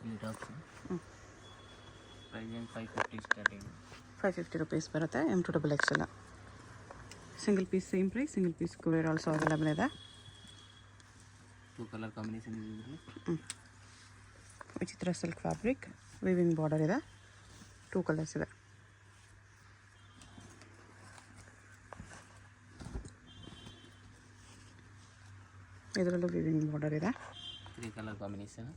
ಈ ಟಾಪ್ಸ್ ಹ್ಞೂ ಪ್ರೈಸ್ ಏನು 550 ಸ್ಟಾರ್ಟಿಂಗ್. 550 rupees ಬರುತ್ತೆ. M2XL single piece same price. Single piece courier also available ಇದೆ. 2 ಕಲರ್ ಕಾಂಬಿನೇಷನ್ ಇದೆ. ವಿಚಿತ್ರ ಸಿಲ್ಕ್ ಫ್ಯಾಬ್ರಿಕ್, ವಿವಿಂಗ್ ಬಾರ್ಡರ್ ಇದೆ. 2 ಕಲರ್ಸ್ ಇದೆ. ಇದರಲ್ಲೂ ವಿವಿಂಗ್ ಬಾರ್ಡರ್ ಇದೆ. 3 ಕಲರ್ ಕಾಂಬಿನೇಷನ್.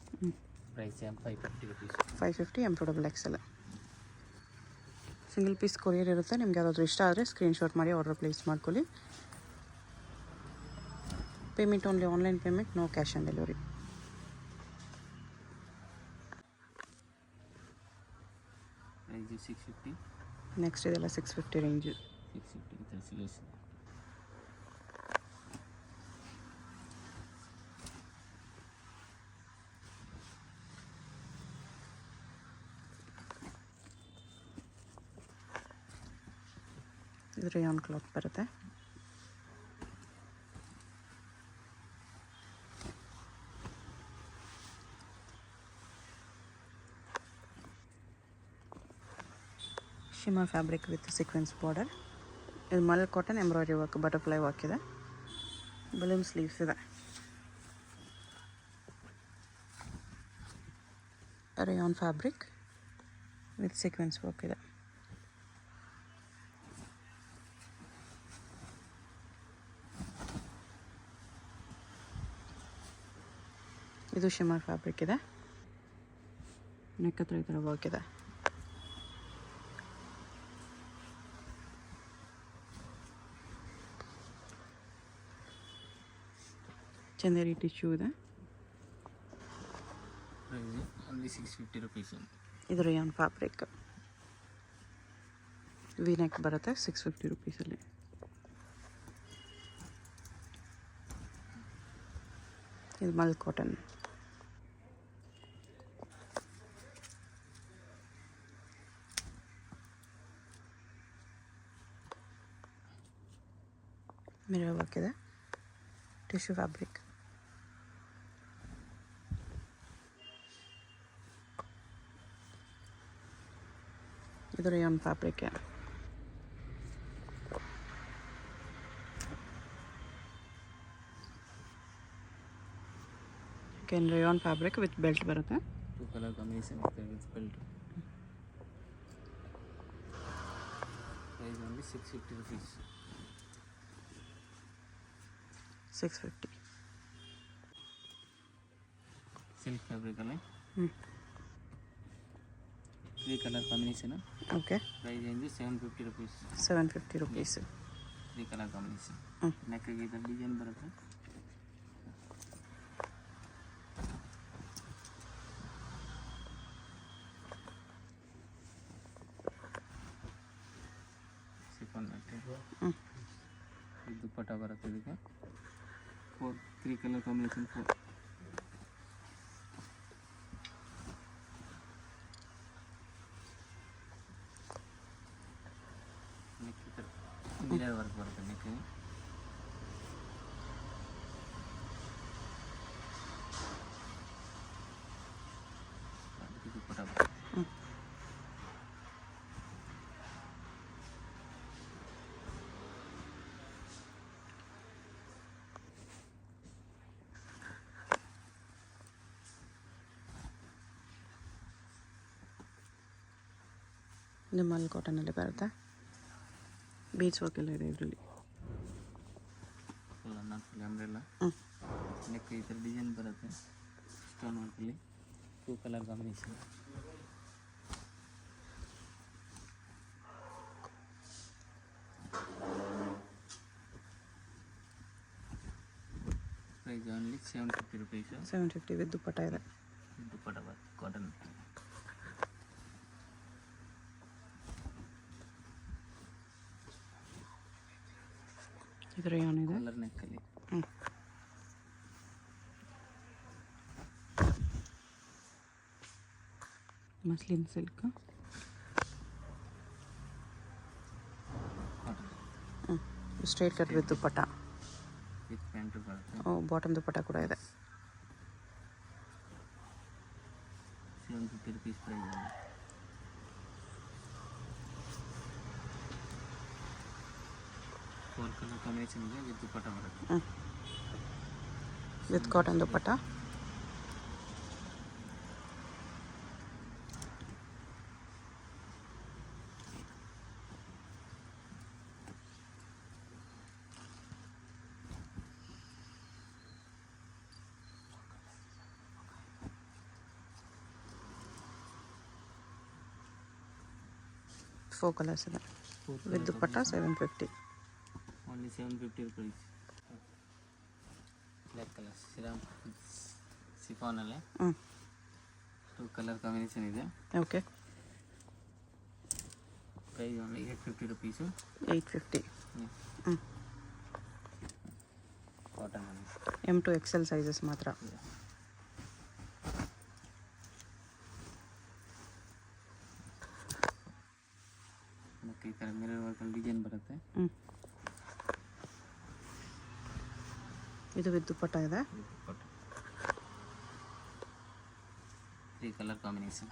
ಪ್ರೈಸ್ ಏನು 550 rupees. 550 M2XL single piece courier ಇರುತ್ತೆ. ನಿಮ್ಗೆ ಯಾವ್ದಾದ್ರು ಇಷ್ಟ ಆದರೆ ಸ್ಕ್ರೀನ್ಶಾಟ್ ಮಾಡಿ ಆರ್ಡರ್ ಪ್ಲೇಸ್ ಮಾಡ್ಕೊಳ್ಳಿ. Payment only online payment, no cash on delivery. Price 650. Next ಇದೆಲ್ಲ 650 ರೇಂಜು. 650 ವಿತ್ ಸಿಲೇಸ್. ಇದು ರೇಯಾನ್ ಕ್ಲಾತ್ ಬರುತ್ತೆ. Shimmer fabric with sequence border. ಇದು mul cotton embroidery work, butterfly work ಇದೆ. ಬಲೂನ್ ಸ್ಲೀವ್ಸ್ ಇದೆ. Rayon fabric with sequence work ಇದೆ. ಇದು shimmer fabric ಇದೆ. Neck ಹತ್ರ ಈ ಥರ ವರ್ಕ್ ಇದೆ. ಚಂದೇರಿ ಟಿಶ್ಯೂ ಇದೆ. Price only 650 rupees. ಇದು ರೇಯಾನ್ ಫ್ಯಾಬ್ರಿಕ್, ವಿ ನೆಕ್ ಬರುತ್ತೆ. 650 rupeesಲ್ಲಿ. ಇದು ಮಲ್ ಕಾಟನ್. ಮಿರರ್ ವರ್ಕ್ ಇದೆ. Tissue fabric. ಇದು rayon fabric. Rayon fabric with belt ಬರುತ್ತೆ. 2 colour combination with belt. Price only 650 rupees. 650. Silk fabric ಅಲ್ಲಿ 3 ಕಲರ್ ಕಾಂಬಿನೇಷನ್. ಓಕೆ. ಪ್ರೈಸ್ ಏನು 750 rupees. 750 rupees. 3 colour combination. ನೆಕ್ಕಿಗೆ ಇದರ ಡಿಸೈನ್ ಬರುತ್ತೆ. ಇದು ದುಪ್ಪಟ್ಟ ಬರುತ್ತೆ. ಇದಕ್ಕೆ 3 colour combination. 4 neck mirror work ಬರುತ್ತೆ. ನೆಕ್ಕಿಗೆ ದುಪ್ಪಟ್ಟ ಬರುತ್ತೆ. ಇದು ಮಲ್ ಕಾಟನಲ್ಲಿ ಬರುತ್ತೆ. ಬೀಚ್ ವರ್ಕ್ ಎಲ್ಲ ಇದೆ ಇದರಲ್ಲಿ. Full umbrella. ನೆಕ್ ಈ ಥರ ಡಿಸೈನ್ ಬರುತ್ತೆ. ಸ್ಟೋನ್ ವರ್ಕಲ್ಲಿ 2 colour combination. Price only 750 rupees. 750 with dupatta ಇದೆ. ದುಪ್ಪಟ್ಟ ಬರುತ್ತೆ ಕಾಟನ್. ಇದು ರೇಯಾನ್ ಇದೆ. ಕಲರ್ ನೆಕ್ಕಲ್ಲಿ. Muslin silk. Straight cut with dupatta. With pant ಬರುತ್ತೆ. ಬಾಟಮ್ ದುಪ್ಪಟ್ಟ ಕೂಡ ಇದೆ. 750 rupees price ఉంది. ಫೋರ್ ಕಲರ್ ಕಾಂಬಿನೇಷನ್ ಇದೆ ವಿತ್ ದುಪ್ಪಟ್ಟ ಬರುತ್ತೆ. With cotton dupatta. Four colours ಇದೆ with dupatta 750. Only 750 rupees. Black colour ಸಿಫಾನಲ್ಲೇ 2 ಕಲರ್ ಕಾಂಬಿನೇಷನ್ ಇದೆ. Okay. Price only 850 rupees. 850. Cotton M to XL sizes ಮಾತ್ರ. ಮತ್ತು ಈ ಥರ ಮಿರರ್ ವರ್ಕಲ್ಲಿ ಡಿಸೈನ್ ಬರುತ್ತೆ. ಇದು ವಿತ್ ದುಪ್ಪಟ್ಟ ಇದೆ. 3 ಕಲರ್ ಕಾಂಬಿನೇಷನ್.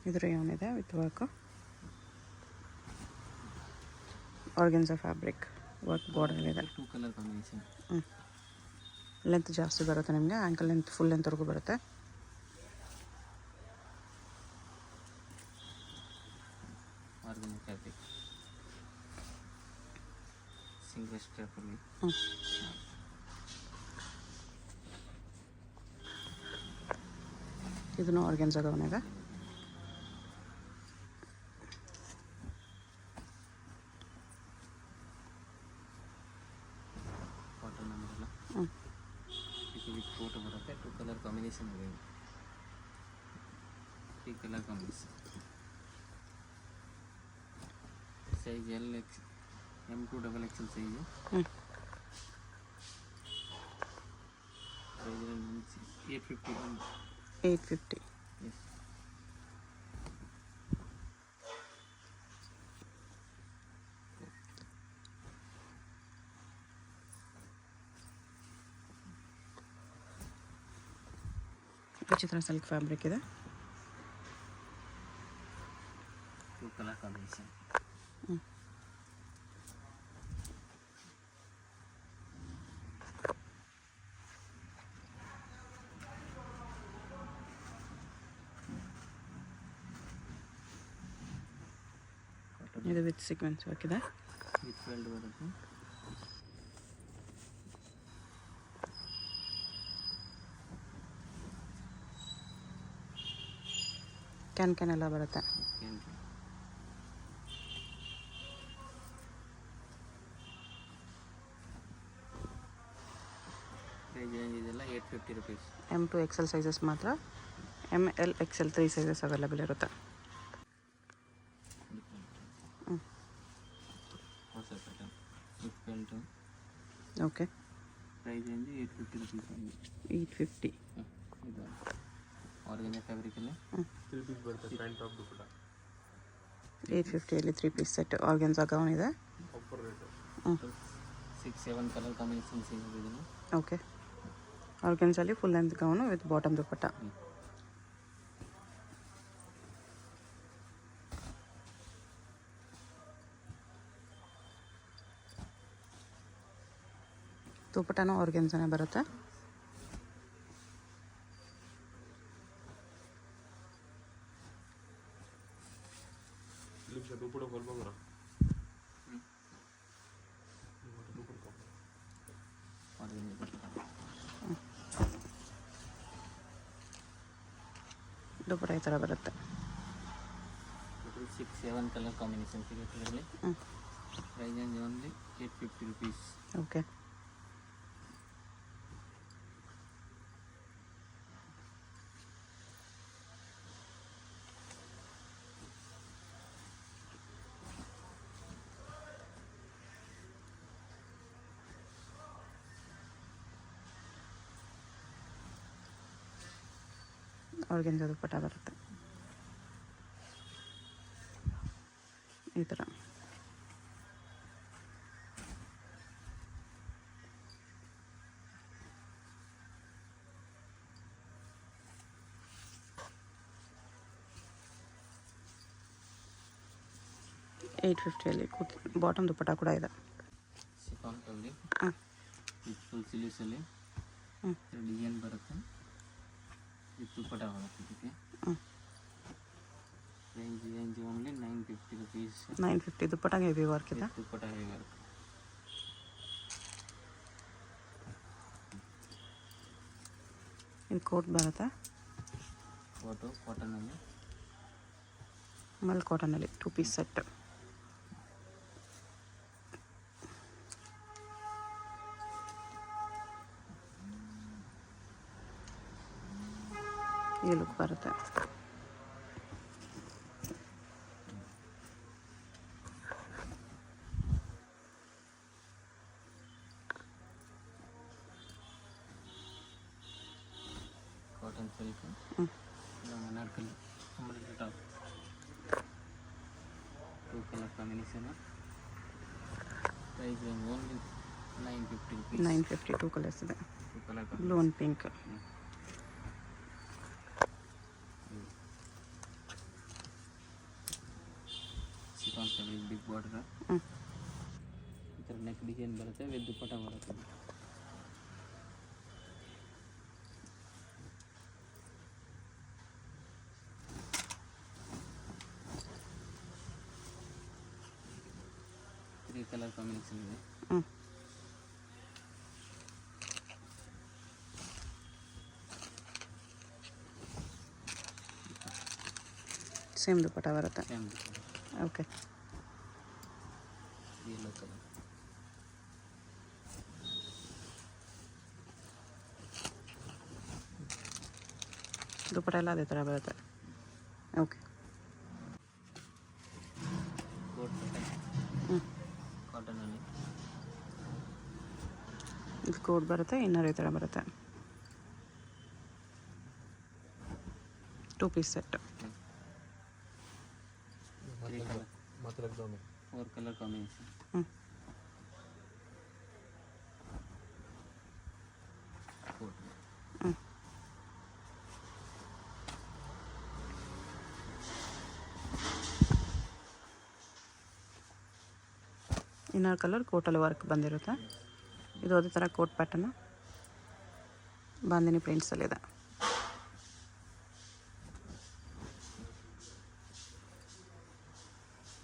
ಇದು ರೇಯಾನ್ ಇದೆ with work. Organza fabric work border ಇದೆ. 2 ಕಲರ್ ಕಾಂಬಿನೇಷನ್. ಲೆಂತ್ ಜಾಸ್ತಿ ಬರುತ್ತೆ ನಿಮಗೆ. ಆ್ಯಂಕಲ್ ಲೆಂತ್ ಫುಲ್ ಲೆಂತ್ವರೆಗೂ ಬರುತ್ತೆ. ಆರ್ಗೆನ್ಸಾ ಫ್ಯಾಬ್ರಿಕ್ ಸಿಂಗಲ್ ಸ್ಟ್ರಾಪಲ್ಲಿ. ಇದನ್ನು ಆರ್ಗೆನ್ಸಾ ಗೌನ್ ಇದೆ. ಕಾಟನ್ ಅಂದ್ರಲ್ಲ ಇದು ವಿತ್ ಫೋಟೋ ಬರುತ್ತೆ. 2 ಕಲರ್ ಕಾಂಬಿನೇಷನ್ ಇದೆ. 3 colour combination. Size M to XXL size. Price 850. Yes. Vichitra silk fabric ಇದೆ. 2 ಕಲರ್ ಕಾಂಬಿನೇಷನ್. ಇದು ವಿತ್ ಸೀಕ್ವೆನ್ಸ್ ವರ್ಕ್ ಇದೆ. ವಿತ್ ವೆಲ್ಡ್ ಬರುತ್ತೆ. ಕ್ಯಾನ್ ಎಲ್ಲ ಬರುತ್ತೆ. ಪ್ರೈಸ್ ರೇಂಜ್ ಇದೆಲ್ಲ 850 rupees. M to XL sizes ಮಾತ್ರ. ML XL 3 ಸೈಜಸ್ ಅವೈಲೇಬಲ್ ಇರುತ್ತೆ. ಹೊಸ pattern with belt. Okay. Price range 850 rupees. 850. ಇದು ಆರ್ಗೆನ್ಸಾ ಫ್ಯಾಬ್ರಿಕಲ್ಲಿ 3 ಪೀಸ್ ಬರುತ್ತೆ. Pant top dupatta. 850 3 piece set organza gown ಇದೆ. Offer rate. 6-7 ಕಲರ್ ಕಾಂಬಿನೇಷನ್ ಸಿಗುತ್ತೆ ಇದನ್ನು. ಓಕೆ. ಆರ್ಗೆನ್ಸಾಲಿ full length gown with bottom dupatta. ದುಪ್ಪಟ್ಟನೂ ಆರ್ಗೆನ್ಸಾನೇ ಬರುತ್ತೆ. ದುಪ್ಪಟ್ಟ ಈ ಥರ ಬರುತ್ತೆ. 6-7 ಕಲರ್ ಕಾಂಬಿನೇಷನ್ ಸಿಗುತ್ತೆ ಇದರಲ್ಲಿ. ಹ್ಞೂ price range only 850 rupees. Okay. Organza dupatta ಬರುತ್ತೆ ಈ ಥರ. $850 ಬಾಟಮ್ ದುಪ್ಪಟ್ಟ ಕೂಡ ಇದೆ. ಶಿಫಾನ್ನಲ್ಲಿ ಹಾಂ ವಿತ್ ಫುಲ್ ಸ್ಲೀವ್ಸಲ್ಲಿ ಹ್ಞೂ ಡಿಸೈನ್ ಬರುತ್ತೆ, ವಿತ್ ದುಪ್ಪಟ್ಟ ಬರುತ್ತೆ ಇದಕ್ಕೆ. ಹ್ಞೂ ರೇಂಜ್ ಓನ್ಲಿ 950 rupees. 950 ದುಪ್ಪಟ್ಟಾಗೆ ಹೆವಿ ವರ್ಕ್ ಇದೆ. Dupatta heavy work. ಇದು ಕೋಟ್ ಬರುತ್ತೆ, ಫೋಟೋ ಕಾಟನಲ್ಲಿ ಆಮೇಲೆ ಕಾಟನಲ್ಲಿ 2 ಪೀಸ್ ಸೆಟ್. ಈ ಲುಕ್ ಬರುತ್ತೆ. Cotton silk Anarkali umbrella top, 2 colour combination. Price range only 950 rupees. 950 2 colours ಇದೆ, 2 colour blue and pink. Chiffon fabric big border. ಹ್ಞೂ ಈ ಥರ ನೆಕ್ ಡಿಸೈನ್ ಬರುತ್ತೆ, ವಿತ್ ದುಪ್ಪಟ್ಟ ಬರುತ್ತೆ. ತ್ರೀ ಕಲರ್ ಕಾಂಬಿನೇಷನ್ ಇದೆ. ಹ್ಞೂ ಸೇಮ್ ದುಪ್ಪಟ್ಟ ಬರುತ್ತೆ. Same okay. Yellow colour. Dupatta ಎಲ್ಲ ಅದೇ ಥರ ಬರುತ್ತೆ. ಓಕೆ. ಕೋಟ್ ಹ್ಞೂ ಕಾಟನಲ್ಲಿ ಇದು ಕೋಟ್ ಬರುತ್ತೆ, ಇನ್ನರ್ ಈ ಥರ ಬರುತ್ತೆ. 2 ಪೀಸ್ ಸೆಟ್. 4 colour combination. ಹ್ಞೂ ಕೋಟ್ ಹ್ಞೂ ಇನ್ನರ್ ಕಲರ್ ಕೋಟಲ್ಲಿ ವರ್ಕ್ ಬಂದಿರುತ್ತೆ. ಇದು ಅದೇ ಥರ ಕೋಟ್ ಪ್ಯಾಟರ್ನು ಬಾಂದಿನಿ ಪ್ರಿಂಟ್ಸಲ್ಲಿದೆ.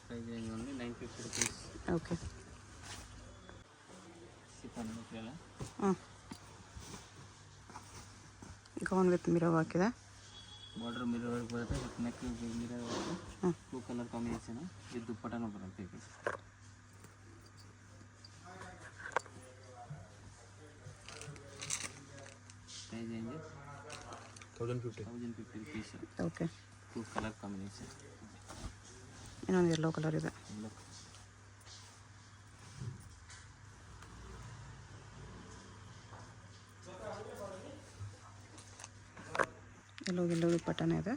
Price range only 950 rupees. Okay. Chiffon material. ಹ್ಞೂ ಗೌನ್ ವಿತ್ ಮಿರರ್ ಹಾಕಿದೆ. ಬಾರ್ಡರ್ ಮಿರರ್ ವರ್ಕ್ ಬರುತ್ತೆ, ವಿತ್ ನೆಕ್ ಮಿರರ್ ವರ್ಕ್. ಹ್ಞೂ 2 ಕಲರ್ ಕಾಂಬಿನೇಷನ್, ವಿತ್ ದುಪ್ಪಟ್ಟನೂ ಬರುತ್ತೆ. Price range 1050 rupees. Okay. 2 colour combination. ಇನ್ನೊಂದು ಯೆಲ್ಲೋ ಕಲರ್ ಇದೆ. ಎಲ್ಲೋ ದುಪ್ಪಟ್ಟನೇ ಇದೆ.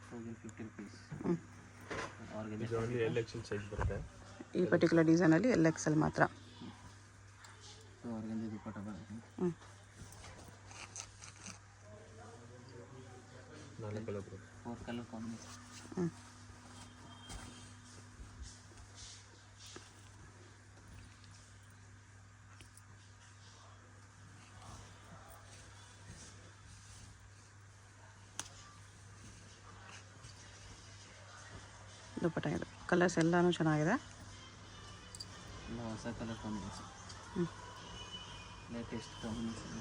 1050 rupees. ಹ್ಞೂ ಆರ್ಗಂಜಾ ಸೈಜ್ ಬರುತ್ತೆ. ಈ ಪರ್ಟಿಕ್ಯುಲರ್ ಡಿಸೈನಲ್ಲಿ LXL ಮಾತ್ರ. ಆರ್ಗಂಜಾ ದುಪ್ಪಟ್ಟ ಬರುತ್ತೆ. ಹ್ಞೂ 4 ಕಲರ್ 4 ಕಲರ್ ಕಾಂಬಿನೇಷನ್. ಹ್ಞೂ ದುಪ್ಪಟ್ಟ ಇದೆ. ಕಲರ್ಸ್ ಎಲ್ಲನೂ ಚೆನ್ನಾಗಿದೆ. ಎಲ್ಲ ಹೊಸ ಕಲರ್ ಕಾಂಬಿನೇಷನ್, ಹ್ಞೂ ಲೇಟೆಸ್ಟ್ ಕಾಂಬಿನೇಷನ್.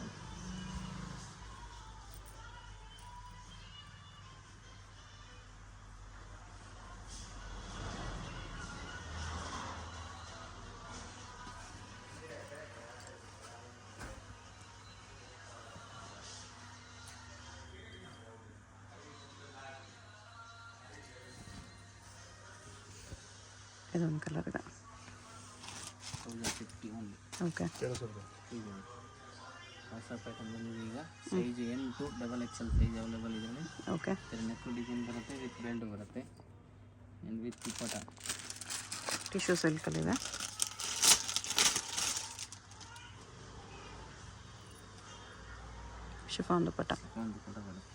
ಇದೊಂದು ಕಲರ್ ಇದೆ. 1050 ಓನ್ಲಿ. ಓಕೆ. ಇದು ಹೊಸ ಪ್ಯಾಟರ್ನ್ ಬಂದಿದೆ ಈಗ. Size M to XXL size available ಇದೆ. ಓಕೆ. ನೆಕ್ ಡಿಸೈನ್ ಬರುತ್ತೆ, ವಿತ್ ಬೆಲ್ಟ್ ಬರುತ್ತೆ ಆ್ಯಂಡ್ ವಿತ್ ದುಪ್ಪಟ್ಟ. ಟಿಶ್ಯೂ ಸಿಲ್ಕಲ್ಲಿದೆ. ಶಿಫಾನ್ ದುಪ್ಪಟ್ಟ. ಒಂದು ದುಪ್ಪಟ್ಟ ಬರುತ್ತೆ.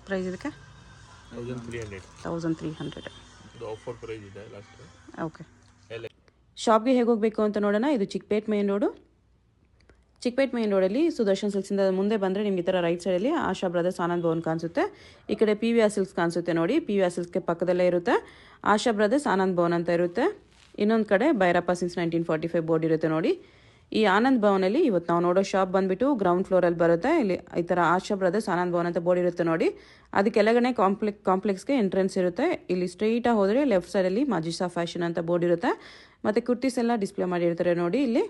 ಪ್ರೈಸ್ ಇದಕ್ಕೆ 1300. ಇದು ಆಫರ್ ಪ್ರೈಸ್ ಇದೆ ಲಾಸ್ಟ್. ಓಕೆ. ಶಾಪ್ಗೆ ಹೇಗೆ ಹೋಗಬೇಕು ಅಂತ ನೋಡೋಣ. ಇದು Chickpet main road. Chickpet main ರೋಡಲ್ಲಿ ಸುದರ್ಶನ್ ಸಿಲ್ಕ್ಸಿಂದ ಮುಂದೆ ಬಂದರೆ ನಿಮ್ಗೆ ಈ ಥರ ರೈಟ್ ಸೈಡಲ್ಲಿ ಆಶಾ ಬ್ರದರ್ಸ್ ಆನಂದ್ ಭವನ್ ಕಾಣಿಸುತ್ತೆ. ಈ ಕಡೆ PVR ಸಿಲ್ಕ್ಸ್ ಕಾಣಿಸುತ್ತೆ ನೋಡಿ. PVR ಸಿಲ್ಕ್ಸ್ಗೆ ಪಕ್ಕದಲ್ಲೇ ಇರುತ್ತೆ ಆಶಾ ಬ್ರದರ್ಸ್ ಆನಂದ್ ಭವನ್ ಅಂತ ಇರುತ್ತೆ. ಇನ್ನೊಂದು ಕಡೆ ಭೈರಪ್ಪ ಸಿನ್ಸ್ 1945 ಬೋರ್ಡ್ ಇರುತ್ತೆ ನೋಡಿ. ಈ ಆನಂದ್ ಭವನಲ್ಲಿ ಇವತ್ತು ನಾವು ನೋಡೋ ಶಾಪ್ ಬಂದುಬಿಟ್ಟು ಗ್ರೌಂಡ್ ಫ್ಲೋರಲ್ಲಿ ಬರುತ್ತೆ. ಇಲ್ಲಿ ಈ ಥರ ಆಶಾ ಬ್ರದರ್ಸ್ ಆನಂದ್ ಭವನ್ ಅಂತ ಬೋರ್ಡ್ ಇರುತ್ತೆ ನೋಡಿ. ಅದು ಕೆಳಗಡೆ ಕಾಂಪ್ಲೆಕ್ಸ್ಗೆ ಎಂಟ್ರೆನ್ಸ್ ಇರುತ್ತೆ. ಇಲ್ಲಿ ಸ್ಟ್ರೈಟಾಗಿ ಹೋದರೆ ಲೆಫ್ಟ್ ಸೈಡಲ್ಲಿ ಮಾಜಿಸಾ ಫ್ಯಾಷನ್ ಅಂತ ಬೋರ್ಡ್ ಇರುತ್ತೆ. ಮತ್ತು ಕುರ್ತೀಸ್ ಎಲ್ಲ ಡಿಸ್ಪ್ಲೇ ಮಾಡಿರ್ತಾರೆ ನೋಡಿ. ಇಲ್ಲಿ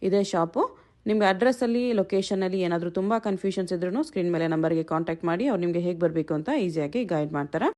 ಇದೇ ಶಾಪು. ನಿಮ್ಗೆ ಅಡ್ರೆಸ್ಸಲ್ಲಿ ಲೊಕೇಶನಲ್ಲಿ ಏನಾದರೂ ತುಂಬ ಕನ್ಫ್ಯೂಷನ್ಸ್ ಇದ್ರೂ ಸ್ಕ್ರೀನ್ ಮೇಲೆ ನಂಬರ್ಗೆ ಕಾಂಟ್ಯಾಕ್ಟ್ ಮಾಡಿ ಅವ್ರು ನಿಮಗೆ ಹೇಗೆ ಬರಬೇಕು ಅಂತ ಈಸಿಯಾಗಿ ಗೈಡ್ ಮಾಡ್ತಾರೆ.